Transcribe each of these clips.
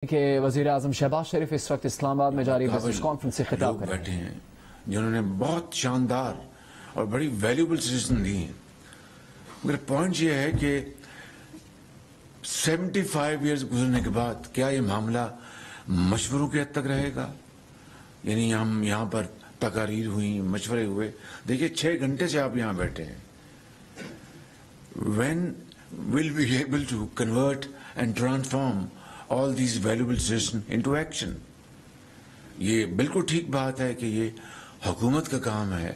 کہ وزیراعظم شہباز شریف اس وقت اسلام آباد میں جاری بزنس کانفرنس سے خطاب کر رہے بیٹھے ہیں جنہوں نے بہت شاندار اور بڑی ویلیوبل سجیشن دی ہیں. میرا پوائنٹ یہ ہے کہ 75 ایئرز گزرنے کے بعد کیا یہ معاملہ مشوروں کے حد تک رہے گا؟ یعنی ہم یہاں پر تقاریر ہوئی، مشورے ہوئے. دیکھیے 6 گھنٹے سے آپ یہاں بیٹھے ہیں. When will we be able to convert and transform all these valuable suggestions into action? یہ بالکل ٹھیک بات ہے کہ یہ حکومت کا کام ہے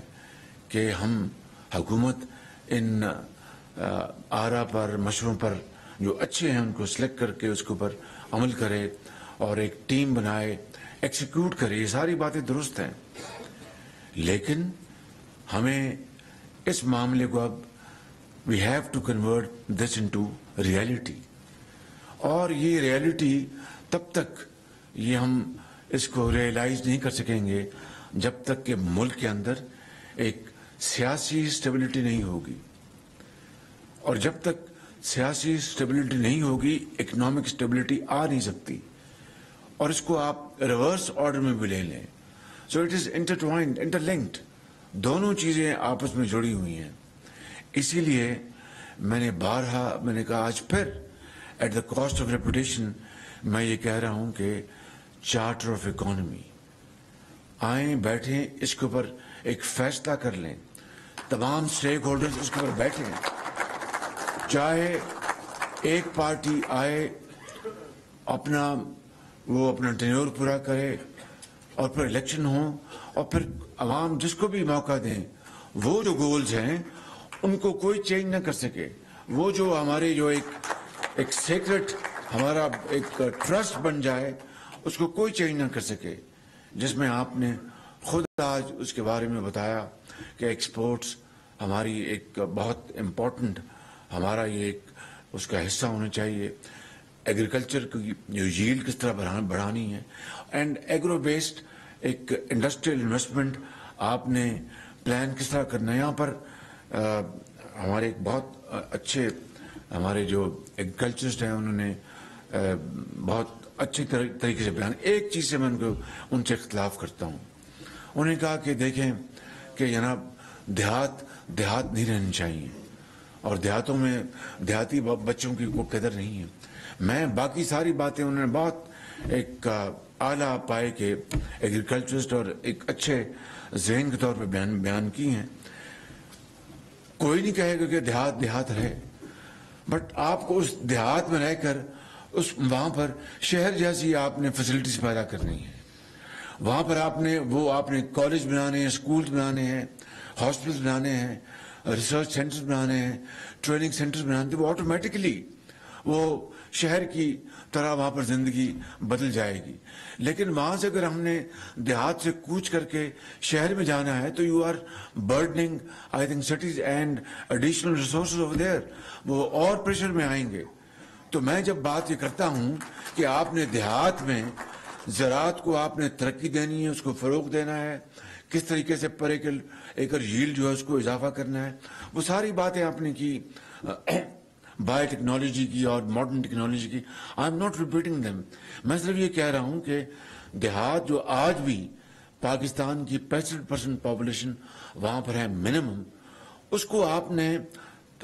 کہ ہم حکومت ان آرا پر، مشوروں پر جو اچھے ہیں ان کو سلیکٹ کر کے اس کے اوپر عمل کرے اور ایک ٹیم بنائے، ایکسیکیوٹ کرے. یہ ساری باتیں درست ہیں، لیکن ہمیں اس معاملے کو اب we have to convert this into reality. اور یہ ریالٹی تب تک یہ ہم اس کو ریئلائز نہیں کر سکیں گے جب تک کہ ملک کے اندر ایک سیاسی سٹیبلٹی نہیں ہوگی. اور جب تک سیاسی سٹیبلٹی نہیں ہوگی اکنامک سٹیبلٹی آ نہیں سکتی. اور اس کو آپ ریورس آرڈر میں بھی لے لیں. So it is intertwined, interlinked. دونوں چیزیں آپس میں جڑی ہوئی ہیں. اسی لیے میں نے کہا آج پھر at the cost of reputation میں یہ کہہ رہا ہوں کہ چارٹر آف اکانومی آئیں، بیٹھیں، اس کے اوپر ایک فیصلہ کر لیں. تمام اسٹیک ہولڈرز اس کے اوپر بیٹھیں. چاہے ایک پارٹی آئے، اپنا ٹینیور پورا کرے اور پھر الیکشن ہو، اور پھر عوام جس کو بھی موقع دیں، وہ جو گولز ہیں ان کو کوئی چینج نہ کر سکے. وہ جو ہمارے جو ایک سیکرٹ ہمارا ایک ٹرسٹ بن جائے، اس کو کوئی چینج نہ کر سکے. جس میں آپ نے خود آج اس کے بارے میں بتایا کہ ایکسپورٹس ہماری ایک بہت امپورٹنٹ، ہمارا یہ ایک اس کا حصہ ہونا چاہیے. ایگریکلچر کی جو ییلڈ کس طرح بڑھانی ہے، اینڈ ایگرو بیسڈ ایک انڈسٹریل انویسٹمنٹ آپ نے پلان کس طرح کرنا ہے. یہاں پر ہمارے ایک بہت اچھے ہمارے جو ایگریکلچرسٹ ہیں انہوں نے بہت اچھی طریقے سے بیان. ایک چیز سے میں ان سے اختلاف کرتا ہوں. انہوں نے کہا کہ دیکھیں کہ جناب دیہات نہیں رہنی چاہیے، اور دیہاتوں میں دیہاتی بچوں کی کوئی قدر نہیں ہے. میں باقی ساری باتیں انہوں نے بہت ایک اعلیٰ پائے کے ایگریکلچرسٹ اور ایک اچھے ذہن کے طور پہ بیان کی ہیں. کوئی نہیں کہے گا کہ دیہات رہے، بٹ آپ کو اس دیہات میں رہ کر وہاں پر شہر جیسی آپ نے فیسلٹیز پیدا کرنی ہے. وہاں پر آپ نے کالج بنانے ہیں، اسکولز بنانے ہیں، ہاسپٹلز بنانے ہیں، ریسرچ سینٹرز بنانے ہیں، ٹریننگ سینٹرز بنانے ہیں. وہ آٹومیٹکلی وہ شہر کی طرح وہاں پر زندگی بدل جائے گی. لیکن وہاں سے اگر ہم نے دیہات سے کوچ کر کے شہر میں جانا ہے تو you are burdening I think cities and additional resources over there. وہ اور پریشر میں آئیں گے. تو میں جب بات یہ کرتا ہوں کہ آپ نے دیہات میں زراعت کو آپ نے ترقی دینی ہے، اس کو فروغ دینا ہے، کس طریقے سے پر ایکر ییلڈ جو ہے اس کو اضافہ کرنا ہے، وہ ساری باتیں آپ نے کی. بایو ٹیکنالوجی کی اور ماڈرن ٹیکنالوجی کی. I am not repeating them. میں صرف یہ کہہ رہا ہوں کہ دیہات جو آج بھی پاکستان کی 65% پاپولیشن وہاں پر ہے منیمم، اس کو آپ نے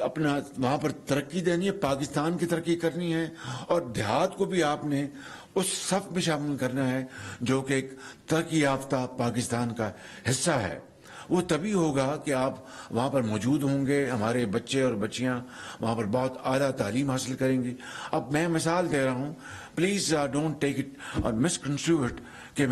اپنا وہاں پر ترقی دینی ہے، پاکستان کی ترقی کرنی ہے، اور دیہات کو بھی آپ نے اس صف میں شامل کرنا ہے جو کہ ایک ترقی یافتہ پاکستان کا حصہ ہے. وہ تبھی ہوگا کہ آپ وہاں پر موجود ہوں گے، ہمارے بچے اور بچیاں وہاں پر بہت اعلیٰ تعلیم حاصل کریں گی. اب میں مثال دے رہا ہوں، پلیز ڈونٹ ٹیک اٹ اور مس کنسٹرو اٹ کہ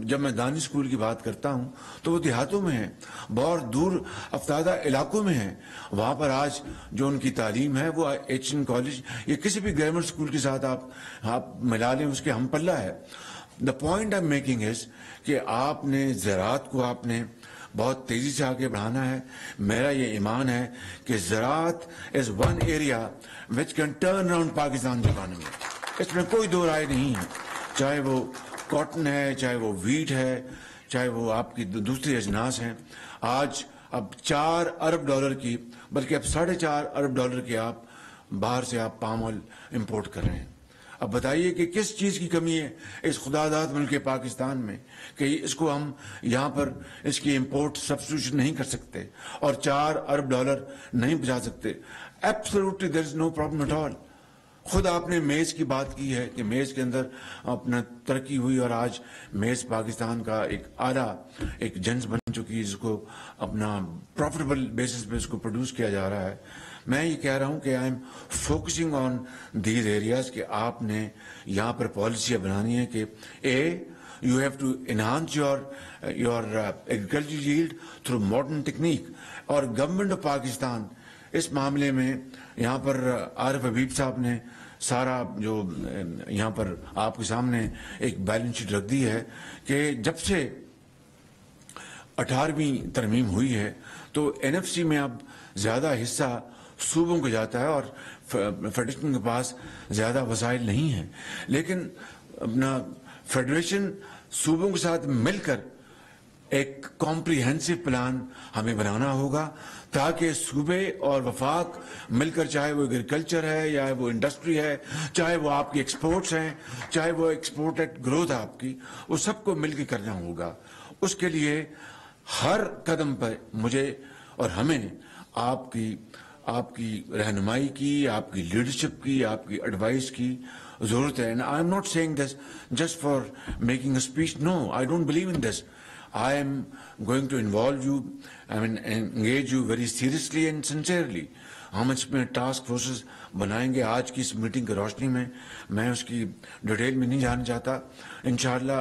جب میں دانی اسکول کی بات کرتا ہوں تو وہ دیہاتوں میں ہیں، بہت دور افتادہ علاقوں میں ہیں. وہاں پر آج جو ان کی تعلیم ہے وہ ایچ این کالج یا کسی بھی گورنمنٹ اسکول کے ساتھ آپ ملا لیں، اس کے ہم پلہ ہے. The point I am making is کہ آپ نے زراعت کو آپ نے بہت تیزی سے آگے بڑھانا ہے. میرا یہ ایمان ہے کہ زراعت is one area which can turn around Pakistan economy. اس میں کوئی دو رائے نہیں ہے، چاہے وہ کاٹن ہے، چاہے وہ ویٹ ہے، چاہے وہ آپ کی دوسری اجناس ہیں. آج اب $4 ارب کی، بلکہ اب $4.5 ارب کی آپ باہر سے آپ پام آئل امپورٹ کر رہے ہیں. اب بتائیے کہ کس چیز کی کمی ہے اس خداداد ملک پاکستان میں کہ اس کو ہم یہاں پر اس کی امپورٹ سبسٹیوشن نہیں کر سکتے اور $4 ارب نہیں بچا سکتے. Absolutely there is no problem at all. خود آپ نے میز کی بات کی ہے کہ میز کے اندر اپنا ترقی ہوئی اور آج میز پاکستان کا ایک اعلیٰ ایک جنس بن چکی ہے جس کو اپنا پروفیٹیبل بیسس پہ اس کو پروڈیوس کیا جا رہا ہے. میں یہ کہہ رہا ہوں کہ I am focusing on these areas کہ آپ نے یہاں پر پالیسیاں بنانی ہے کہ you have to enhance your agricultural yield through modern technique. اور گورنمنٹ آف پاکستان اس معاملے میں یہاں پر عارف حبیب صاحب نے سارا جو یہاں پر آپ کے سامنے ایک بیلنس شیٹ رکھ دی ہے کہ جب سے 18ویں ترمیم ہوئی ہے تو NFC میں اب زیادہ حصہ صوبوں کو جاتا ہے اور فیڈریشن کے پاس زیادہ وسائل نہیں ہیں. لیکن اپنا فیڈریشن صوبوں کے ساتھ مل کر ایک کمپریہنسو پلان ہمیں بنانا ہوگا تاکہ صوبے اور وفاق مل کر, چاہے وہ ایگریکلچر ہے یا وہ انڈسٹری ہے, چاہے وہ آپ کی ایکسپورٹس ہیں, چاہے وہ ایکسپورٹڈ گروتھ ہے آپ کی, وہ سب کو مل کے کرنا ہوگا. اس کے لیے ہر قدم پر مجھے اور ہمیں آپ کی رہنمائی کی, آپ کی لیڈرشپ کی, آپ کی ایڈوائس کی ضرورت ہے. And I am not saying this just for making a speech. No, I don't believe in this. I am going to involve you, engage you very seriously and sincerely. ہم اس میں task forces بنائیں گے. آج کی اس meeting کی روشنی میں اس کی ڈیٹیل میں نہیں جانا چاہتا. انشاءاللہ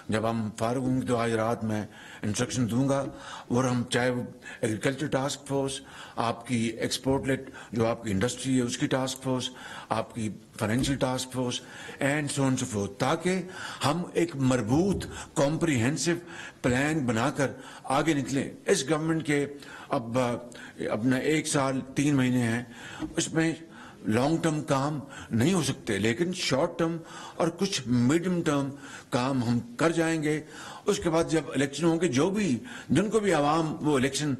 جب ہم فارغ ہوں گے تو آج رات میں انسٹرکشن دوں گا, اور ہم چاہے وہ ایگریکلچر ٹاسک فورس, آپ کی ایکسپورٹ لیٹ جو آپ کی انڈسٹری ہے اس کی ٹاسک فورس, آپ کی financial task force and so on so forth, تاکہ ہم ایک مربوط کمپریہنسو پلان بنا کر آگے نکلیں. اس گورنمنٹ کے اب اپنا 1 سال 3 مہینے ہیں, اس میں لانگ ٹرم کام نہیں ہو سکتے, لیکن شارٹ ٹرم اور کچھ میڈیم ٹرم کام ہم کر جائیں گے. اس کے بعد جب الیکشن ہوں گے, جن کو بھی عوام وہ الیکشن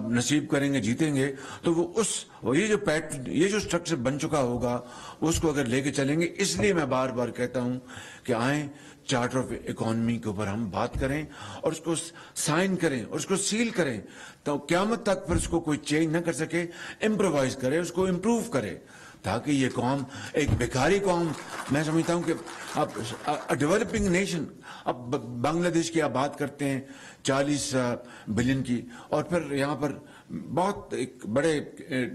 نصیب کریں گے, جیتیں گے, تو وہ یہ جو اسٹرکچر بن چکا ہوگا اس کو اگر لے کے چلیں گے. اس لیے میں بار بار کہتا ہوں کہ آئیں چارٹر آف اکانومی کے اوپر ہم بات کریں اور اس کو سائن کریں اور اس کو سیل کریں, تو قیامت تک پھر اس کو کوئی چینج نہ کر سکے, امپرووائز کرے, اس کو امپروو کرے, تاکہ یہ قوم ایک بیکاری قوم. میں سمجھتا ہوں کہ اب ڈیولپنگ نیشن, اب بنگلہ دیش کی آپ بات کرتے ہیں 40 بلین کی, اور پھر یہاں پر بہت ایک بڑے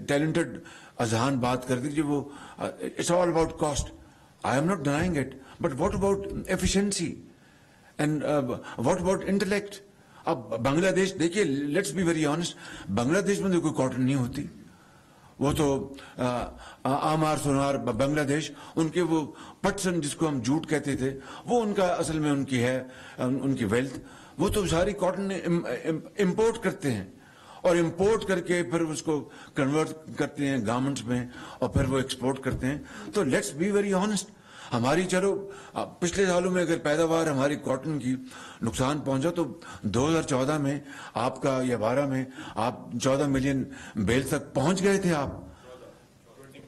ٹیلنٹڈ اذہان بات کرتے کہ وہ it's all about cost. I am not denying it, but what about efficiency and what about intellect? اب بنگلہ دیش دیکھیے, لیٹس بی ویری آنےسٹ, بنگلہ دیش میں تو کوئی کاٹن نہیں ہوتی. وہ تو آمار سونار بنگلہ دیش, ان کے وہ پٹسن جس کو ہم جوٹ کہتے تھے, وہ ان کا اصل میں ان کی ہے, ان کی ویلتھ. وہ تو ساری کاٹن امپورٹ کرتے ہیں, اور امپورٹ کر کے پھر اس کو کنورٹ کرتے ہیں گارمنٹس میں, اور پھر وہ ایکسپورٹ کرتے ہیں. تو لیٹس بی ویری آنےسٹ, ہماری چلو پچھلے سالوں میں اگر پیداوار ہماری کاٹن کی نقصان پہنچا تو 2014 میں آپ کا یا 12 میں آپ 14 ملین بیل تک پہنچ گئے تھے آپ.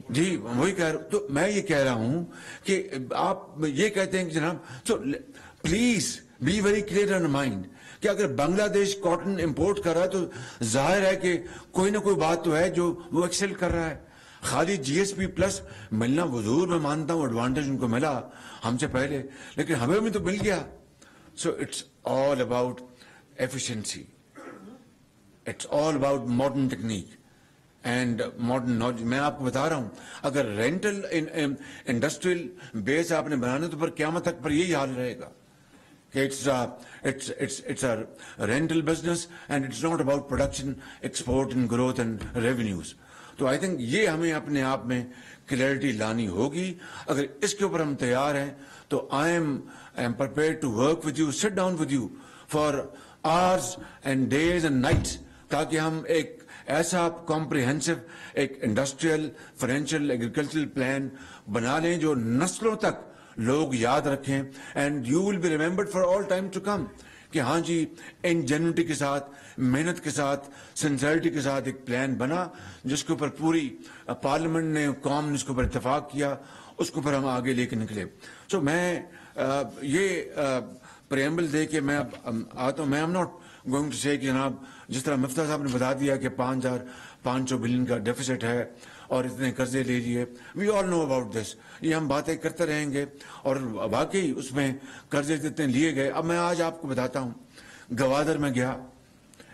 جی وہی کہہ رہا ہوں. تو میں یہ کہہ رہا ہوں کہ آپ یہ کہتے ہیں کہ جناب, تو please be very clear in mind کہ اگر بنگلہ دیش کاٹن امپورٹ کر رہا ہے تو ظاہر ہے کہ کوئی نہ کوئی بات تو ہے جو وہ ایکسل کر رہا ہے. خالی GSP+ ملنا وہ ضرور میں مانتا ہوں ایڈوانٹیج ان کو ملا ہم سے پہلے, لیکن ہمیں بھی تو مل گیا. So it's all about efficiency, it's all about modern technique and modern knowledge. میں آپ کو بتا رہا ہوں, اگر رینٹل انڈسٹریل بیس آپ نے بنانا تو پر قیامت تک پر یہی حال رہے گا کہ it's a rental business and it's not about production, export and growth and revenues. تو آئی تھنک یہ ہمیں اپنے آپ میں کلیئرٹی لانی ہوگی. اگر اس کے اوپر ہم تیار ہیں تو I am prepared to work with you, sit down with you for hours and days and nights, تاکہ ہم ایک ایسا کمپریہنسو ایک انڈسٹریل, فائنینشیل, ایگریکلچرل پلان بنا لیں جو نسلوں تک لوگ یاد رکھیں. And you will be remembered for all time to come کہ ہاں جی انجینوٹی کے ساتھ, محنت کے ساتھ, سنسیئرٹی کے ساتھ ایک پلان بنا جس کے اوپر پوری پارلیمنٹ نے, قوم نے اس کے اوپر اتفاق کیا, اس کو پھر ہم آگے لے کے نکلے. سو میں یہ پریمبل دے کے میں اب آتا ہوں. میں ایم ناٹ گوئنگ ٹو سے کہ جناب جس طرح مفتاح صاحب نے بتا دیا کہ 5,500 بلین کا ڈیفیسٹ ہے اور اتنے قرضے لے لیے. وی آل نو اباؤٹ دس. یہ ہم باتیں کرتے رہیں گے اور واقعی اس میں قرضے جتنے لیے گئے. اب میں آج آپ کو بتاتا ہوں, گوادر میں گیا,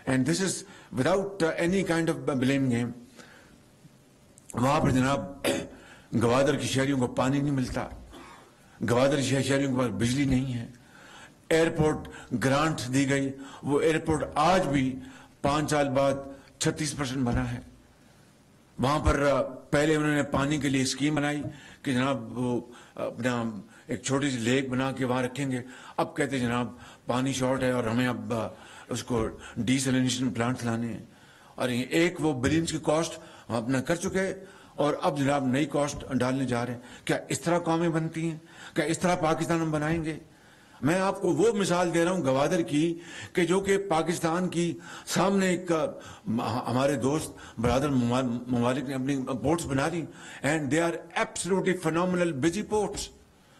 and this is without any kind of blame game. وہاں پر جناب گوادر کی شہریوں کو پانی نہیں ملتا, گوادر کی شہریوں کے پاس بجلی نہیں ہے. ایئرپورٹ گرانٹ دی گئی, وہ ایئرپورٹ آج بھی 5 سال بعد 36% بنا ہے. وہاں پر پہلے انہوں نے پانی کے لیے اسکیم بنائی کہ جناب وہ اپنا ایک چھوٹی سی لیک بنا کے وہاں رکھیں گے. اب کہتے جناب پانی شارٹ ہے اور ہمیں اب اس کو ڈی سیلینیشن پلانٹ لانے ہیں, اور ایک وہ بلینز کی کاسٹ ہم اپنا کر چکے اور اب جناب نئی کاسٹ ڈالنے جا رہے ہیں. کیا اس طرح قومیں بنتی ہیں؟ کیا اس طرح پاکستان ہم بنائیں گے؟ میں آپ کو وہ مثال دے رہا ہوں گوادر کی کہ جو کہ پاکستان کی سامنے ایک ہمارے دوست برادر ممالک نے اپنی پورٹس بنا لی, and they are absolutely phenomenal busy ports.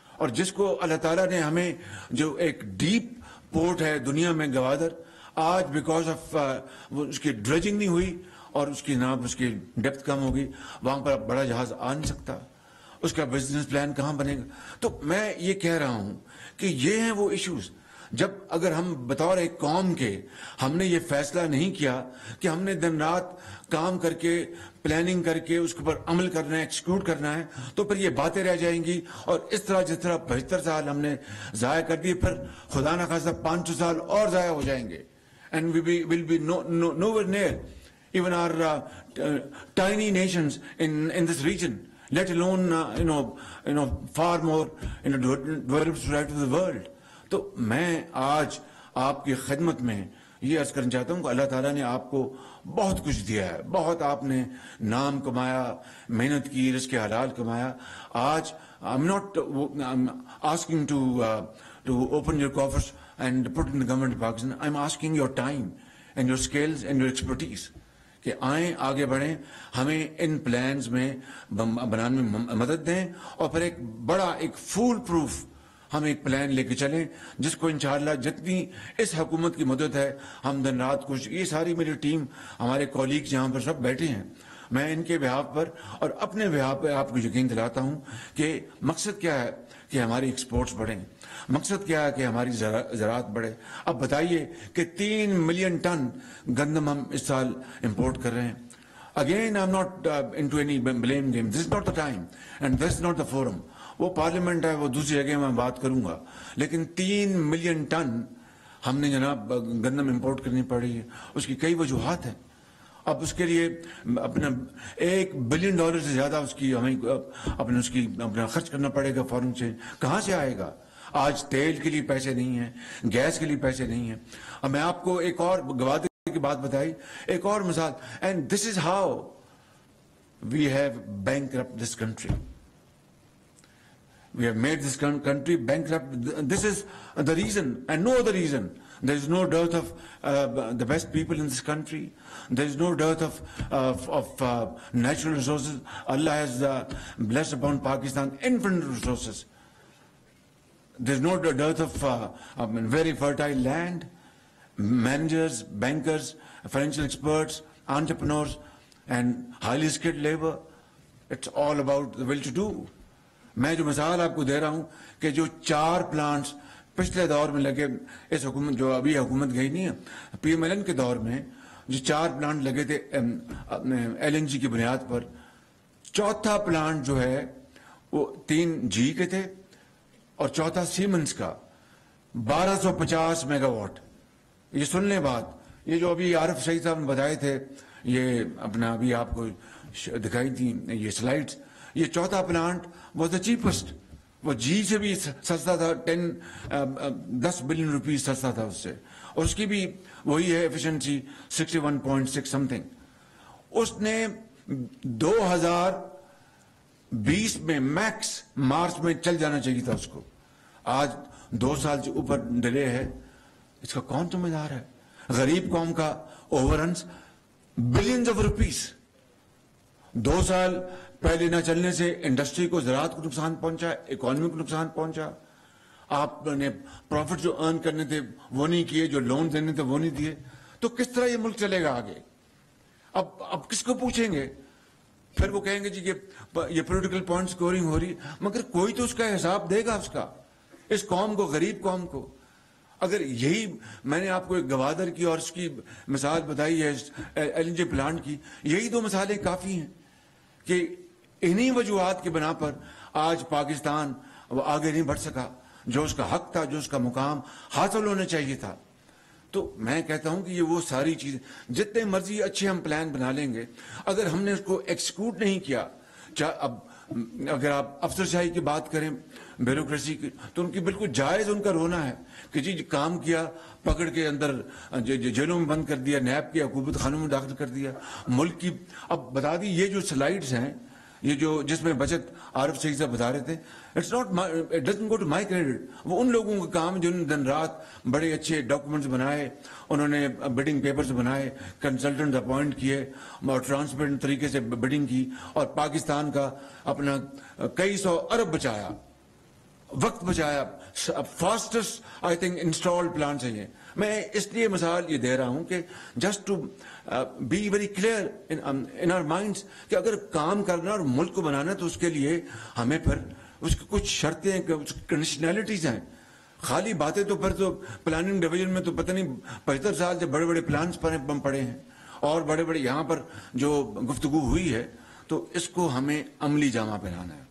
اور جس کو اللہ تعالیٰ نے ہمیں جو ایک ڈیپ پورٹ ہے دنیا میں گوادر, آج بیکاز آف اس کی ڈریجنگ نہیں ہوئی اور اس کی جناب اس کی ڈیپتھ کم ہوگی, وہاں پر بڑا جہاز آ نہیں سکتا. اس کا بزنس پلان کہاں بنے گا؟ تو میں یہ کہہ رہا ہوں کہ یہ ہیں وہ ایشوز. جب اگر ہم بطور ایک قوم کے ہم نے یہ فیصلہ نہیں کیا کہ ہم نے دن رات کام کر کے پلاننگ کر کے اس کے اوپر عمل کرنا ہے, ایکسیکیوٹ کرنا ہے, تو پھر یہ باتیں رہ جائیں گی. اور اس طرح جس طرح 75 سال ہم نے ضائع کر دیے, پھر خدا نہ خواستہ 500 سال اور ضائع ہو جائیں گے. And we will be nowhere near even our tiny nations in this region, let alone far more developed society of the world. تو میں آج آپ کی خدمت میں یہ عرض کرنا چاہتا ہوں کہ اللہ تعالیٰ نے آپ کو بہت کچھ دیا ہے, بہت آپ نے نام کمایا, محنت کی, رزق حلال کمایا. آج I'm not asking to open your coffers and put in the government of Pakistan. I'm asking your time and your skills and your expertise. کہ آئیں آگے بڑھیں, ہمیں ان پلانز میں بنانے میں مدد دیں, اور پھر ایک بڑا ایک فول پروف ہم ایک پلان لے کے چلیں جس کو انشاءاللہ جتنی اس حکومت کی مدد ہے ہم دن رات کچھ, یہ ساری میری ٹیم ہمارے کولیگز یہاں پر سب بیٹھے ہیں, میں ان کے بہاف پر اور اپنے بہاف پہ آپ کو یقین دلاتا ہوں کہ مقصد کیا ہے کہ ہماری ایکسپورٹس بڑھیں, مقصد کیا ہے کہ ہماری زراعت بڑھے. اب بتائیے کہ 3 ملین ٹن گندم ہم اس سال امپورٹ کر رہے ہیں. Again, I'm not into any blame game. This is not the time and this is not the forum. وہ پارلیمنٹ ہے, وہ دوسری جگہ میں بات کروں گا, لیکن 3 ملین ٹن ہم نے جناب گندم امپورٹ کرنی پڑی ہے. اس کی کئی وجوہات ہیں. اب اس کے لیے اپنا $1 بلین سے زیادہ اس کی ہمیں اپنا خرچ کرنا پڑے گا فارن سے. کہاں سے آئے گا؟ آج تیل کے لیے پیسے نہیں ہیں, گیس کے لیے پیسے نہیں ہیں. اب میں آپ کو ایک اور گوادر کی بات بتائی, ایک اور مثال, and this is how we have bankrupt this country. We have made this country bankrupt. This is the reason and no other reason. There is no dearth of the best people in this country. There is no dearth of natural resources. Allah has blessed upon Pakistan infinite resources. There is no dearth of very fertile land, managers, bankers, financial experts, entrepreneurs, and highly skilled labor. It's all about the will to do. میں جو مثال آپ کو دے رہا ہوں کہ جو 4 plants پچھلے دور میں لگے, اس حکومت جو ابھی حکومت گئی نہیں ہے, PMLN کے دور میں جو 4 پلانٹ لگے تھے LNG کی بنیاد پر, چوتھا پلانٹ جو ہے وہ 3 GE کے تھے اور چوتھا سیمنز کا 1250 میگا واٹ. یہ سن لیں بات, یہ جو ابھی عارف سعید صاحب نے بتائے تھے, یہ اپنا ابھی آپ کو دکھائی تھی یہ سلائڈز, یہ چوتھا پلانٹ واز دا چیپسٹ. وہ جی سے بھی سستا تھا, 10 بلین روپیز سستا تھا اس سے, اور اس کی بھی وہی ہے ایفیشنسی 61.6 سم تھنگ. اس نے 2020 میں میکس مارچ میں چل جانا چاہیے تھا اس کو. آج 2 سال سے اوپر ڈیلے ہے. اس کا کون ذمہ دار ہے؟ غریب قوم کا over runs billions of rupees. 2 سال پہلے نہ چلنے سے انڈسٹری کو، زراعت کو نقصان پہنچا، اکانومی کو نقصان پہنچا. آپ نے پروفٹ جو ارن کرنے تھے وہ نہیں کیے، جو لون دینے تھے وہ نہیں دیے. تو کس طرح یہ ملک چلے گا آگے؟ اب کس کو پوچھیں گے؟ پھر وہ کہیں گے جی کہ یہ پولیٹیکل پوائنٹ سکورنگ ہو رہی، مگر کوئی تو اس کا حساب دے گا، اس قوم کو، غریب قوم کو. اگر یہی، میں نے آپ کو ایک گوادر کی اور اس کی مثال بتائی ہے LNG پلانٹ کی، یہی دو مثالیں کافی ہیں کہ انہی وجوہات کی بنا پر آج پاکستان وہ آگے نہیں بڑھ سکا، جو اس کا حق تھا، جو اس کا مقام حاصل ہونا چاہیے تھا. تو میں کہتا ہوں کہ یہ وہ ساری چیزیں، جتنے مرضی اچھے ہم پلان بنا لیں گے، اگر ہم نے اس کو ایکسیکیوٹ نہیں کیا، اب اگر آپ افسر شاہی کی بات کریں، بیوروکریسی کی، تو ان کی بالکل جائز ان کا رونا ہے کہ جی کام کیا، پکڑ کے اندر جیلوں میں بند کر دیا، نیب کی حکومت خانوں میں داخل کر دیا، ملک کی. اب بتا دی یہ جو سلائیڈز ہیں، یہ جو جس میں بچت عارف صحیح سے بتا رہے تھے، it doesn't go to my credit. وہ ان لوگوں کا کام جنہوں نے دن رات بڑے اچھے ڈاکومنٹس بنائے، انہوں نے بڈنگ پیپرز بنائے، کنسلٹنٹ اپوائنٹ کیے اور ٹرانسپیرنٹ طریقے سے بڈنگ کی، اور پاکستان کا اپنا کئی سو ارب بچایا، وقت بچایا. Fastest I think installed plants ہیں یہ. میں اس لیے مثال یہ دے رہا ہوں کہ just to be very clear in our minds کہ اگر کام کرنا اور ملک کو بنانا تو اس کے لیے ہمیں پھر اس کی کچھ شرطیں، کنڈیشنلٹیز ہیں. خالی باتیں تو پھر تو پلاننگ ڈویژن میں تو پتہ نہیں 75 سال سے بڑے بڑے پلانس پڑے ہیں اور بڑے بڑے یہاں پر جو گفتگو ہوئی ہے، تو اس کو ہمیں عملی جامہ پہنانا ہے،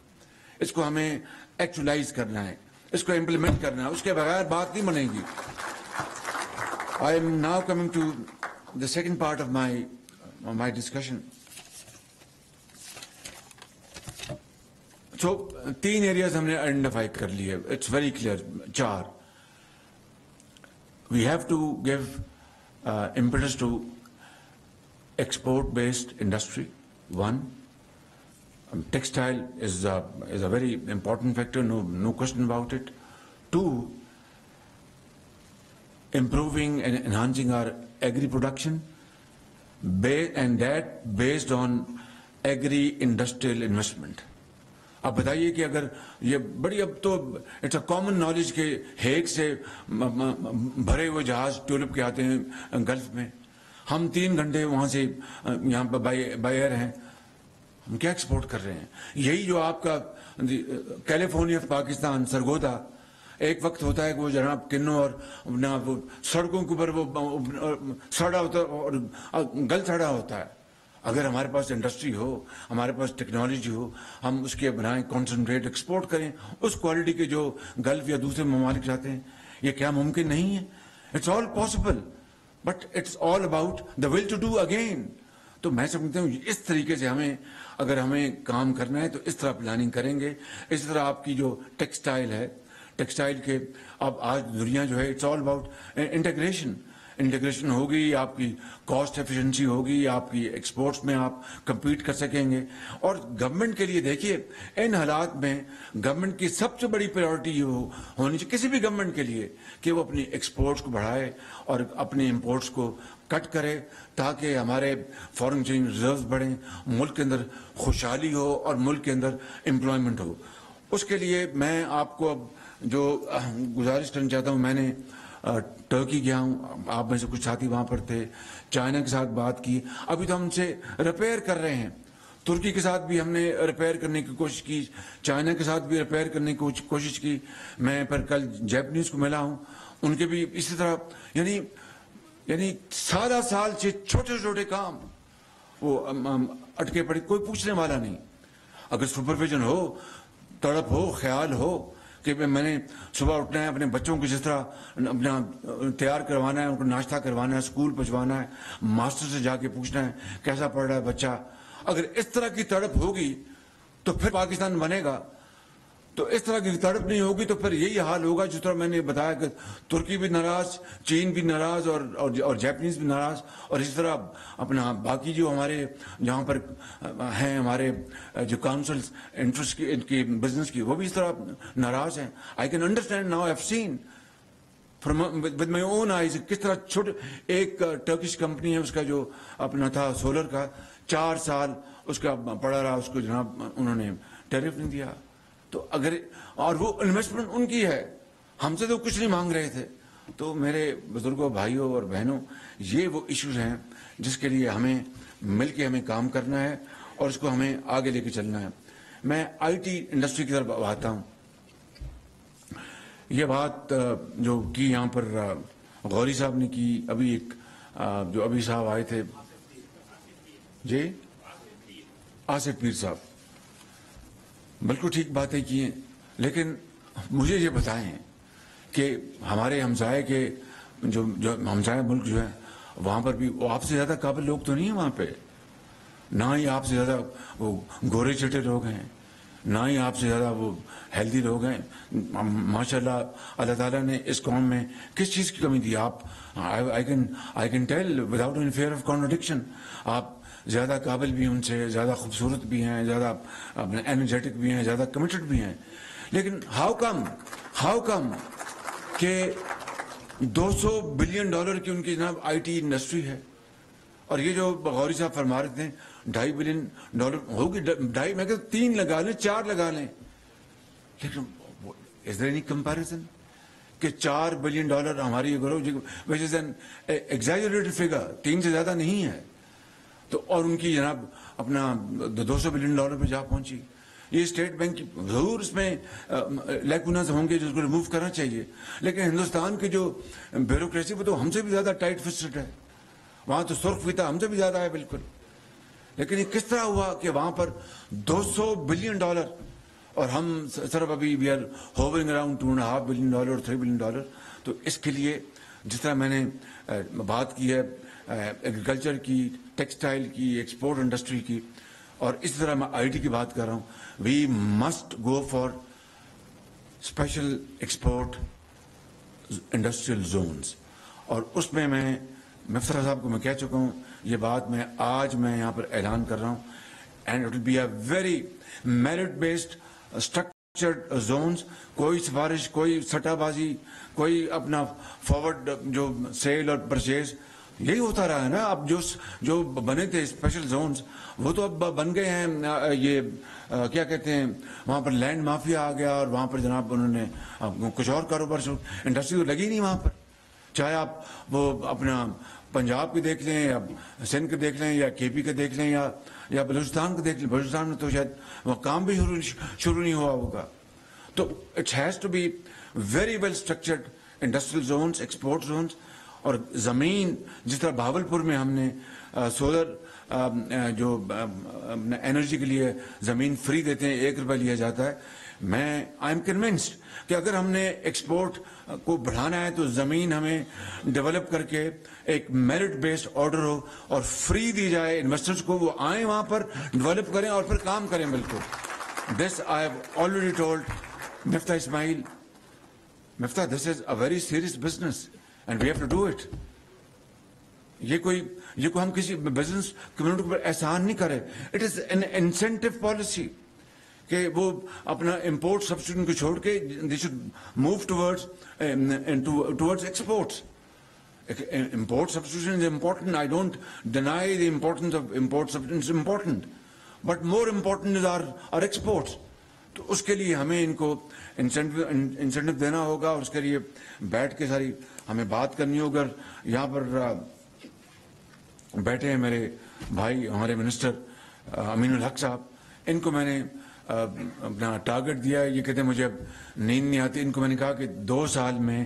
اس کو ہمیں ایکچولائز کرنا ہے، اس کو امپلیمنٹ کرنا ہے. اس کے بغیر بات نہیں بنے گی. I am now coming to the second part of my discussion. So, 3 areas ہم نے آئیڈینٹیفائی کر لیے. It's very clear. 4. We have to give impetus to export-based industry. 1. Textile is a very important factor, no question about it. 2. Improving and enhancing our agri-production, and that based on agri-industrial investment. اب بتائیے کہ اگر یہ بڑی، اب تو it's a common knowledge کہ Hague سے بھرے ہوئے جہاز ٹیولپ کے آتے ہیں گلف میں، ہم 3 گھنٹے وہاں سے یہاں پہ بائی ایئر ہیں، ہم کیا ایکسپورٹ کر رہے ہیں؟ یہی جو آپ کا کیلیفورنیا پاکستان سرگودا، ایک وقت ہوتا ہے کہ وہ جناب کنوں اور سڑکوں کے اوپر وہ سڑا ہوتا ہے اور گل سڑا ہوتا ہے. اگر ہمارے پاس انڈسٹری ہو، ہمارے پاس ٹیکنالوجی ہو، ہم اس کے بنائیں، کانسنٹریٹ ایکسپورٹ کریں اس کوالٹی کے جو گلف یا دوسرے ممالک چاہتے ہیں. یہ کیا ممکن نہیں ہے؟ It's all possible, but it's all about the will to do again. تو میں سمجھتا ہوں اس طریقے سے اگر ہمیں کام کرنا ہے تو اس طرح پلاننگ کریں گے. اس طرح آپ کی جو ٹیکسٹائل کے اب آج دنیا جو ہے اٹس آل اباؤٹ انٹیگریشن ہوگی، آپ کی کاسٹ ایفیشنسی ہوگی، آپ کی ایکسپورٹس میں آپ کمپیٹ کر سکیں گے. اور گورنمنٹ کے لیے دیکھیے ان حالات میں گورنمنٹ کی سب سے بڑی پریورٹی یہ ہونی چاہیے کسی بھی گورنمنٹ کے لیے کہ وہ اپنی ایکسپورٹس کو بڑھائے اور اپنے امپورٹس کو کٹ کرے تاکہ ہمارے فارن ایکسچینج ریزروز بڑھیں، ملک کے اندر خوشحالی ہو اور ملک کے اندر امپلائمنٹ ہو. اس کے لیے میں آپ کو اب جو گزارش کرنا چاہتا ہوں، میں نے ٹرکی گیا ہوں، آپ میں سے کچھ ساتھی وہاں پر تھے، چائنا کے ساتھ بات کی، ابھی تو ہم سے ریپیئر کر رہے ہیں. ترکی کے ساتھ بھی ہم نے ریپیئر کرنے کی کوشش کی، چائنا کے ساتھ بھی ریپیئر کرنے کی کوشش کی. میں پر کل جیپنیز کو ملا ہوں، ان کے بھی اسی طرح، یعنی سال سے چھوٹے چھوٹے کام وہ اٹکے پڑے، کوئی پوچھنے والا نہیں. اگر سپرویژن ہو، تڑپ ہو، خیال ہو کہ میں نے صبح اٹھنا ہے، اپنے بچوں کو جس طرح اپنا تیار کروانا ہے، ان کو ناشتہ کروانا ہے، اسکول پہنچوانا ہے، ماسٹر سے جا کے پوچھنا ہے کیسا پڑھ رہا ہے بچہ. اگر اس طرح کی تڑپ ہوگی تو پھر پاکستان بنے گا. تو اس طرح کی تڑپ نہیں ہوگی تو پھر یہی حال ہوگا جس طرح میں نے بتایا کہ ترکی بھی ناراض، چین بھی ناراض اور جیپنیز بھی ناراض، اور اسی طرح اپنا باقی جو ہمارے جہاں پر ہیں ہمارے جو کاؤنسلز انٹرسٹ کی بزنس کی، وہ بھی اس طرح ناراض ہیں. I can understand now, I have seen with my own eyes کس طرح چھوٹے ایک ٹرکش کمپنی ہے، اس کا جو اپنا تھا سولر کا، 4 سال اس کا پڑا رہا, اس کو جناب انہوں نے ٹیرف نہیں دیا. تو اگر اور وہ انویسٹمنٹ ان کی ہے, ہم سے تو کچھ نہیں مانگ رہے تھے. تو میرے بزرگوں, بھائیوں اور بہنوں, یہ وہ ایشوز ہیں جس کے لیے ہمیں مل کے ہمیں کام کرنا ہے اور اس کو ہمیں آگے لے کے چلنا ہے. میں آئی ٹی انڈسٹری کی طرف آتا ہوں. یہ بات جو کی یہاں پر غوری صاحب نے کی, ابھی ایک جو ابھی صاحب آئے تھے, جی آصف پیر صاحب, بالکل ٹھیک باتیں کی ہیں. لیکن مجھے یہ بتائیں کہ ہمارے ہمسائے کے جو ہمسائے ملک جو ہے وہاں پر بھی وہ آپ سے زیادہ قابل لوگ تو نہیں ہیں وہاں پہ, نہ ہی آپ سے زیادہ وہ گورے چٹے لوگ ہیں, نہ ہی آپ سے زیادہ وہ ہیلدی لوگ ہیں. ماشاءاللہ اللہ تعالیٰ نے اس قوم میں کس چیز کی کمی دی؟ آپ I can tell without any fear of contradiction, آپ زیادہ قابل بھی ہیں ان سے, زیادہ خوبصورت بھی ہیں, زیادہ انرجیٹک بھی ہیں, زیادہ کمیٹڈ بھی ہیں. لیکن ہاؤ کم کہ $200 بلین کی ان کی جناب آئی ٹی انڈسٹری ہے, اور یہ جو غوری صاحب فرما رہے تھے $2.5 بلین ہوگی, 2.5 میں کہتا 3 لگا لیں, 4 لگا لیں. لیکن از دیر اینی کمپیریزن کہ $4 بلین ہماری وچ از این ایگزیجریٹڈ فگر, 3 سے زیادہ نہیں ہے. تو اور ان کی جناب اپنا $200 بلین پہ جا پہنچی. یہ اسٹیٹ بینک کی ضرور اس میں لیکونز ہوں گے جس کو ریموو کرنا چاہیے, لیکن ہندوستان کی جو بیوروکریسی وہ تو ہم سے بھی زیادہ ٹائٹ فسٹڈ ہے. وہاں تو سرخ فیتا ہم سے بھی زیادہ ہے بالکل. لیکن یہ کس طرح ہوا کہ وہاں پر $200 بلین اور ہم صرف ابھی we are hovering around $2.5 billion اور $3 بلین. تو اس کے لیے جس طرح میں نے بات کی ہے ایگریکلچر کی, ٹیکسٹائل کی, ایکسپورٹ انڈسٹری کی, اور اس طرح میں آئی ٹی کی بات کر رہا ہوں. We must go for special export industrial zones, اور اس میں میں مفسر صاحب کو میں کہہ چکا ہوں, یہ بات میں آج یہاں پر اعلان کر رہا ہوں. And it will be a very merit based structured zones. کوئی سفارش, کوئی سٹا بازی, کوئی اپنا فارورڈ جو سیل اور پرچیز, یہی ہوتا رہا ہے نا. اب جو بنے تھے اسپیشل زونز وہ تو اب بن گئے ہیں, یہ کیا کہتے ہیں, وہاں پر لینڈ مافیا آ گیا, اور وہاں پر جناب انہوں نے کچھ اور کاروبار, انڈسٹری تو لگی نہیں وہاں پر. چاہے آپ وہ اپنا پنجاب کے دیکھ لیں, یا سندھ کے دیکھ لیں, یا کے پی کے دیکھ لیں, یا بلوچستان کے دیکھ لیں. بلوچستان میں تو شاید وہ کام بھی شروع نہیں ہوا ہوگا. تو it has to be very well structured industrial zones, export zones. اور زمین جس طرح بھاولپور میں ہم نے سولر جو انرجی کے لیے زمین فری دیتے ہیں, $1 لیا جاتا ہے. میں آئی ایم کنونسڈ کہ اگر ہم نے ایکسپورٹ کو بڑھانا ہے تو زمین ہمیں ڈیولپ کر کے ایک میرٹ بیسڈ آرڈر ہو اور فری دی جائے انویسٹرز کو, وہ آئیں وہاں پر ڈیولپ کریں اور پھر کام کریں. بالکل this I have already told Miftah Ismail, Miftah this is a very serious business and we have to do it. یہ کوئی ہم کسی بزنس کمیونٹی پر احسان نہیں کرے. It is an incentive policy کہ وہ اپنا امپورٹ سبسٹیٹیوشن کو چھوڑ کے they should move towards exports. Import substitution is important. I don't deny the importance of import substitution. It's important. But more important is our exports. تو اس کے لیے ہمیں ان کو انسینٹو دینا ہوگا, اور اس کے لیے بیٹھ کے ساری ہمیں بات کرنی ہوگا. یہاں پر بیٹھے ہیں میرے بھائی, ہمارے منسٹر امین الحق صاحب. ان کو میں نے اپنا ٹارگٹ دیا. یہ کہتے ہیں مجھے اب نیند نہیں آتی. ان کو میں نے کہا کہ 2 سال میں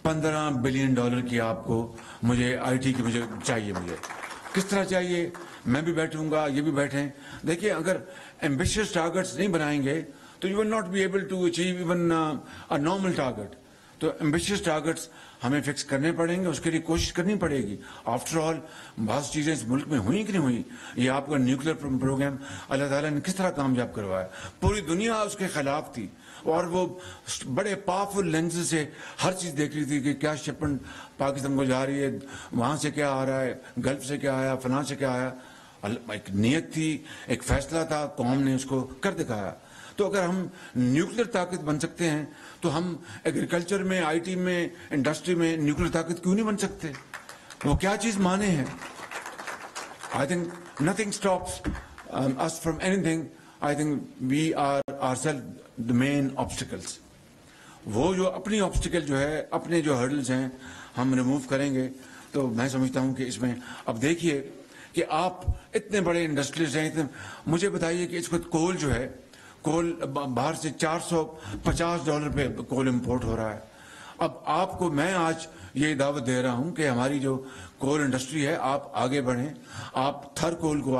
$15 بلین کی آپ کو مجھے آئی ٹی کی مجھے چاہیے. مجھے کس طرح چاہیے؟ میں بھی بیٹھوں گا, یہ بھی بیٹھیں. دیکھیے اگر ایمبیشیس ٹارگٹس نہیں بنائیں گے تو you will not be able to achieve even a normal target. تو ایمبیشیس ٹارگٹس ہمیں فکس کرنے پڑیں گے, اس کے لیے کوشش کرنی پڑے گی. آفٹر آل بعض چیزیں اس ملک میں ہوئیں کہ نہیں ہوئی. یہ آپ کا نیوکلیر پروگرام اللہ تعالیٰ نے کس طرح کامیاب کروایا. پوری دنیا اس کے خلاف تھی, اور وہ بڑے پاورفل لینس سے ہر چیز دیکھ رہی تھی کہ کیا شپمنٹ پاکستان کو جا رہی ہے, وہاں سے کیا آ رہا ہے, گلف سے کیا آیا, فلاں سے کیا آیا. ایک نیت تھی, ایک فیصلہ تھا, قوم نے اس کو کر دکھایا. تو اگر ہم نیوکلیر طاقت بن سکتے ہیں تو ہم ایگریکلچر میں, آئی ٹی میں, انڈسٹری میں نیوکلیر طاقت کیوں نہیں بن سکتے؟ وہ کیا چیز مانے ہیں؟ I think nothing stops us from anything, I think we are ourselves the main obstacles. وہ جو اپنی آبسٹیکل جو ہے, اپنے جو ہرڈلز ہیں ہم ریموو کریں گے تو میں سمجھتا ہوں کہ اس میں اب دیکھیے کہ آپ اتنے بڑے انڈسٹریز ہیں, مجھے بتائیے کہ اس وقت کول جو ہے, کول باہر سے $450 پہ کول امپورٹ ہو رہا ہے. اب آپ کو میں آج یہ دعوت دے رہا ہوں کہ ہماری جو کول انڈسٹری ہے آپ آگے بڑھیں, آپ تھر کول کو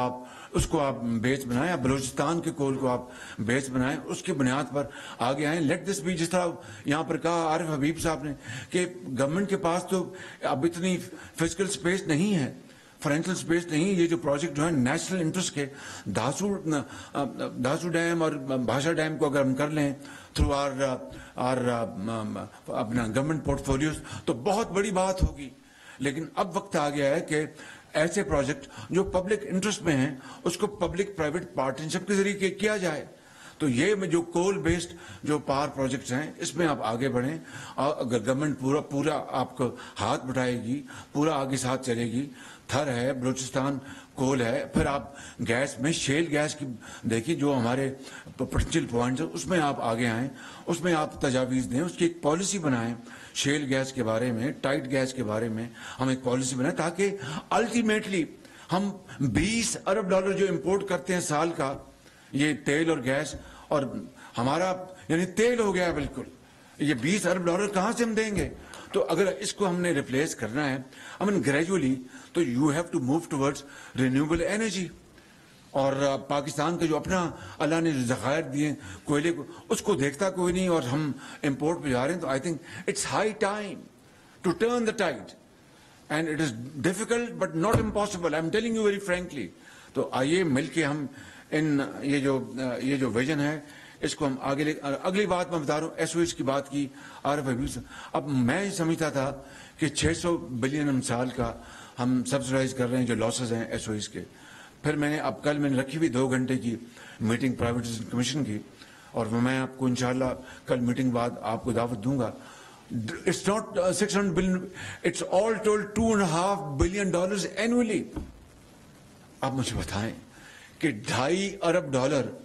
اس کو آپ بیس بنائیں, آپ بلوچستان کے کول کو آپ بیس بنائیں, اس کی بنیاد پر آگے آئیں. لیٹ دس بھی, جس طرح یہاں پر کہا عارف حبیب صاحب نے کہ گورنمنٹ کے پاس تو اب اتنی فزیکل سپیس نہیں ہے, فائنینشیل سپیس نہیں. یہ جو پروجیکٹ جو ہے نیشنل انٹرسٹ کے, دھاسو ڈیم اور بھاشا ڈیم کو اگر ہم کر لیں تھرو اپنا گورنمنٹ پورٹ فولیوز تو بہت بڑی بات ہوگی. لیکن اب وقت آ گیا ہے کہ ایسے پروجیکٹ جو پبلک انٹرسٹ میں ہیں اس کو پبلک پرائیویٹ پارٹنرشپ کے ذریعے کیا جائے. تو یہ جو کول بیسڈ جو پاور پروجیکٹس ہیں اس میں آپ آگے بڑھیں, اور اگر گورنمنٹ پورا آپ کو ہاتھ بٹھائے گی, پورا آگے ساتھ چلے گی. تھر ہے, بلوچستان کول ہے, پھر آپ گیس میں شیل گیس کی دیکھیے جو ہمارے پوٹینشیل پوائنٹس ہیں اس میں آپ آگے آئیں, اس میں آپ تجاویز دیں, اس کی ایک پالیسی بنائیں. شیل گیس کے بارے میں, ٹائٹ گیس کے بارے میں ہم ایک پالیسی بنائیں تاکہ الٹیمیٹلی ہم $20 ارب جو امپورٹ کرتے ہیں سال کا, یہ تیل اور گیس, اور ہمارا یعنی تیل ہو گیا بالکل, یہ $20 ارب کہاں سے ہم دیں گے؟ تو اگر اس کو ہم نے ریپلیس کرنا ہے گریجولی, تو you have to move towards renewable energy. اور پاکستان کا جو اپنا اللہ نے ذخائر دیے کوئلے کو, اس کو دیکھتا کوئی نہیں اور ہم امپورٹ پہ جا رہے ہیں. تو I think it's high time to turn the tide, and it is difficult but not impossible, I am telling you very frankly. تو آئیے مل کے ہم یہ جو ویژن ہے اس کو ہم آگے لے. اگلی بات میں بتا رہا ہوں, ایس او ایس کی بات کی عارف حبیب سے. اب میں یہ سمجھتا تھا کہ 600 بلین ہم سال کا ہم سبسڈائز کر رہے ہیں جو لاسز ہیں ایس او ایس کے. پھر میں نے کل میں نے رکھی ہوئی 2 گھنٹے کی میٹنگ پرائیویٹائزیشن کمیشن کی, اور میں آپ کو انشاءاللہ کل میٹنگ بعد آپ کو دعوت دوں گا. It's not 600 billion, it's all told $2.5 billion annually. آپ مجھے بتائیں کہ $2.5 ارب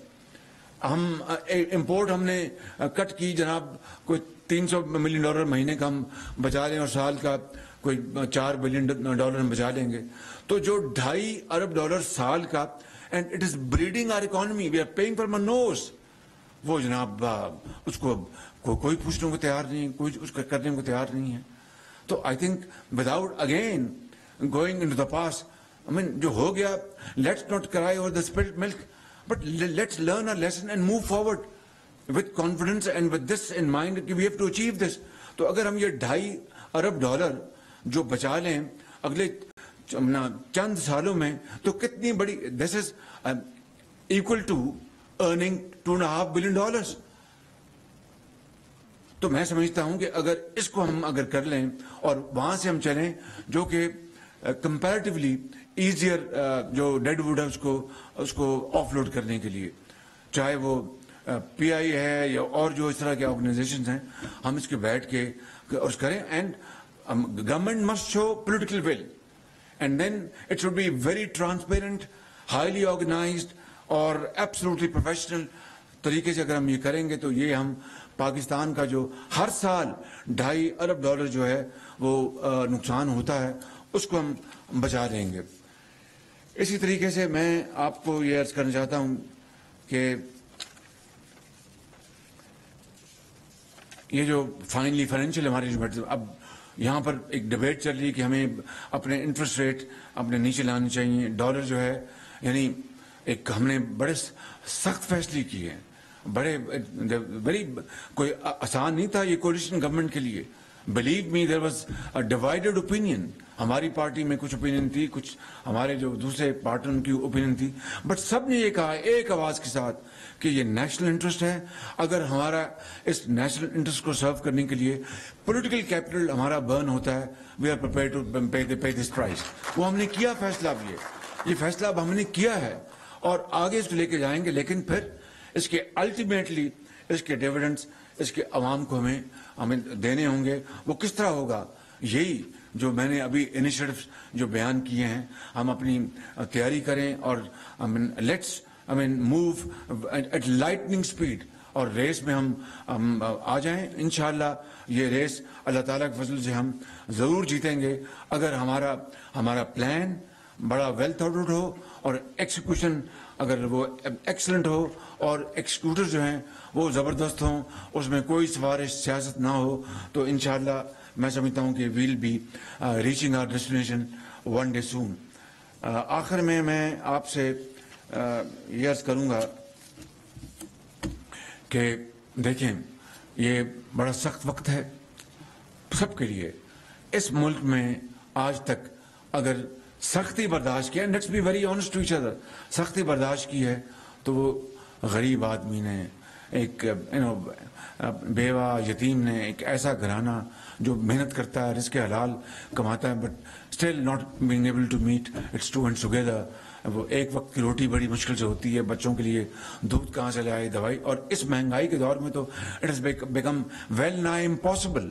ہم امپورٹ ہم نے کٹ کی جناب, کوئی $300 ملین مہینے کا ہم بچا لیں اور سال کا کوئی $4 بلین ہم بچا لیں گے. تو جو $2.5 ارب سال کا, and it is bleeding our economy, we are paying for منوز, وہ جناب اس کو کوئی پوچھنے کو تیار نہیں, کوئی اس کو کرنے کو تیار نہیں ہے. تو I think without again going into the past, جو ہو گیا, let's not cry over the split milk, but let's learn our lesson and move forward with confidence and with this in mind that we have to achieve this. تو اگر ہم یہ $2.5 ارب جو بچا لیں اگلے چند سالوں میں, تو کتنی بڑی, this is equal to earning $2.5 billion. تو میں سمجھتا ہوں کہ اگر اس کو ہم اگر کر لیں اور وہاں سے ہم چلیں, جو کہ کمپیریٹیولی ایزیئر جو ڈیڈ ووڈ ہے اس کو آف لوڈ کرنے کے لیے, چاہے وہ پی آئی ہے یا اور جو اس طرح کے آرگنائزیشنز ہیں, ہم اس کے بیٹھ کے اس کریں. And government must show political will, and then it should be very transparent, highly organised اور ایبسولوٹلی پروفیشنل طریقے سے. اگر ہم یہ کریں گے تو یہ ہم پاکستان کا جو ہر سال $2.5 ارب جو ہے وہ نقصان ہوتا ہے, اس کو ہم بچا لیں گے. اسی طریقے سے میں آپ کو یہ عرض کرنا چاہتا ہوں کہ یہ جو فائنینشیل ہماری اب یہاں پر ایک ڈبیٹ چل رہی ہے کہ ہمیں اپنے انٹرسٹ ریٹ اپنے نیچے لانے چاہیے. ڈالر جو ہے, یعنی ایک ہم نے بڑے سخت فیصلے کیے ہیں, بڑے ویری, کوئی آسان نہیں تھا یہ کولیشن گورنمنٹ کے لیے. Believe me there was A divided opinion. ہماری پارٹی میں کچھ اوپینین تھی, کچھ ہمارے جو دوسرے پارٹنر کی اوپینین تھی, بٹ سب نے یہ کہا ایک آواز کے ساتھ کہ یہ نیشنل انٹرسٹ ہے. اگر ہمارا اس نیشنل انٹرسٹ کو سرو کرنے کے لیے پولیٹیکل کیپٹل ہمارا برن ہوتا ہے, we are prepared to pay this price. وہ ہم نے کیا فیصلہ, اب یہ فیصلہ اب ہم نے کیا ہے اور آگے اس کو لے کے جائیں گے. لیکن پھر اس کے الٹیمیٹلی اس کے ڈیویڈنڈس اس کے عوام کو ہمیں دینے ہوں گے. وہ کس طرح ہوگا, یہی جو میں نے ابھی انیشیٹوز جو بیان کیے ہیں ہم اپنی تیاری کریں اور let's move at lightning speed اور ریس میں ہم آ جائیں. انشاءاللہ یہ ریس اللہ تعالیٰ کے فضل سے ہم ضرور جیتیں گے اگر ہمارا پلان بڑا ویل تھاٹ آؤٹ ہو اور ایکسیکیوشن اگر وہ ایکسلنٹ ہو اور ایکسیکیوٹر جو ہیں وہ زبردست ہوں, اس میں کوئی سفارش سیاست نہ ہو, تو انشاءاللہ میں سمجھتا ہوں کہ we'll be reaching our destination one day soon. آخر میں آپ سے یہ عرض کروں گا کہ دیکھیں یہ بڑا سخت وقت ہے سب کے لیے. اس ملک میں آج تک اگر سختی برداشت کیا, let's be very honest to each other, سختی برداشت کی ہے تو وہ غریب آدمی نے, ایک بیوہ یتیم نے, ایک ایسا گھرانہ جو محنت کرتا ہے, رزق حلال کماتا ہے but still not being able to meet its two end together. وہ ایک وقت کی روٹی بڑی مشکل سے ہوتی ہے, بچوں کے لیے دودھ کہاں سے لائے, دوائی, اور اس مہنگائی کے دور میں تو it has become well nigh impossible.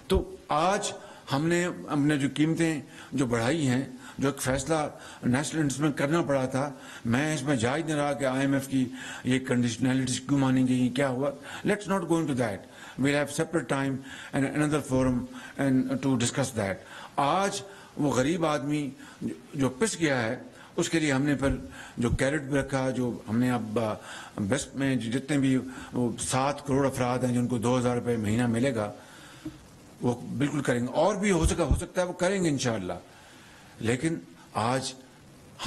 تو آج ہم نے جو قیمتیں جو بڑھائی ہیں, جو ایک فیصلہ نیشنل انٹرسٹ میں کرنا پڑا تھا, میں اس میں جا ہی نہیں رہا کہ IMF کی یہ کنڈیشنلٹیز کیوں مانی گئی, کیا ہوا. Let's not go into that, we'll have separate time and another forum and to discuss that. آج وہ غریب آدمی جو پس گیا ہے اس کے لیے ہم نے پھر جو کیرٹ بھی رکھا, جو ہم نے اب بیسٹ میں جتنے بھی وہ 7 کروڑ افراد ہیں جن کو 2,000 روپے مہینہ ملے گا وہ بالکل کریں گے, اور بھی ہو سکتا ہے وہ کریں گے انشاءاللہ. لیکن آج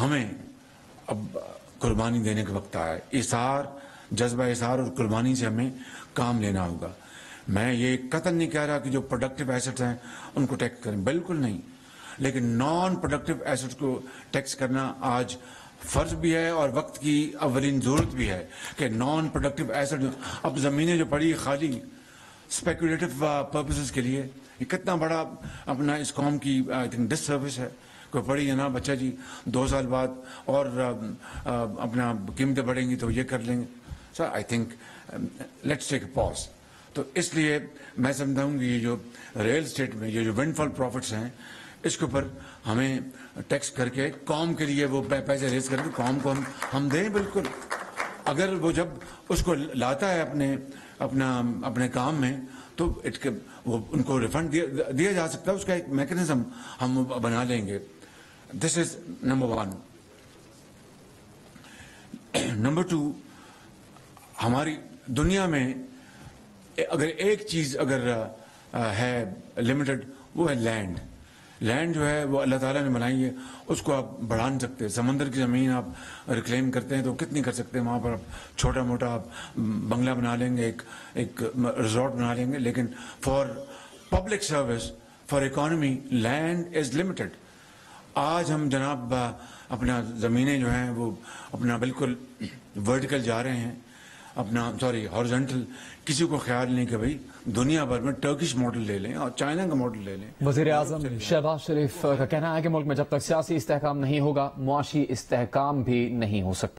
ہمیں اب قربانی دینے کا وقت آیا ہے. جذبہ اثار اور قربانی سے ہمیں کام لینا ہوگا. میں یہ قطعاً نہیں کہہ رہا کہ جو پروڈکٹیو ایسٹس ہیں ان کو ٹیکس کریں, بالکل نہیں, لیکن نان پروڈکٹیو ایسٹس کو ٹیکس کرنا آج فرض بھی ہے اور وقت کی اولین ضرورت بھی ہے کہ نان پروڈکٹیو ایسٹ, اب زمینیں جو پڑی خالی اسپیکولیٹو پرپسز کے لیے, یہ کتنا بڑا اپنا اس قوم کی آئی تھنک ڈس سروس ہے. کوئی پڑھی ہے نا بچہ جی 2 سال بعد اور اپنا قیمتیں بڑھیں گی تو یہ کر لیں گے. سو آئی تھنک لیٹس ٹیک اے پاز. تو اس لیے میں سمجھتا ہوں کہ یہ جو ریئل اسٹیٹ میں یہ جو ونڈ فال پروفٹس ہیں اس کے اوپر ہمیں ٹیکس کر کے قوم کے لیے وہ پیسے ریز کر کے قوم کو ہم دیں. بالکل, اگر وہ جب اس کو لاتا ہے اپنے کام میں تو وہ ان کو ریفنڈ دیا جا سکتا ہے, اس کا ایک میکنزم ہم بنا لیں گے. دس از نمبر 1. نمبر 2, ہماری دنیا میں اگر ایک چیز اگر ہے لمیٹڈ وہ ہے لینڈ. لینڈ جو ہے وہ اللہ تعالیٰ نے بنائی ہے, اس کو آپ بڑھا نہیں سکتے. سمندر کی زمین آپ ریکلیم کرتے ہیں تو کتنی کر سکتے ہیں, وہاں پر آپ چھوٹا موٹا بنگلہ بنا لیں گے, ایک ریزورٹ بنا لیں گے, لیکن for public service for economy land is limited. آج ہم جناب اپنا زمینیں جو ہیں وہ اپنا بالکل ورٹیکل جا رہے ہیں, اپنا ہارزنٹل. کسی کو خیال نہیں کہ بھائی دنیا بھر میں ٹرکش ماڈل لے لیں اور چائنا کا ماڈل لے لیں. وزیر اعظم شہباز شریف کا کہنا ہے کہ ملک میں جب تک سیاسی استحکام نہیں ہوگا معاشی استحکام بھی نہیں ہو سکتا.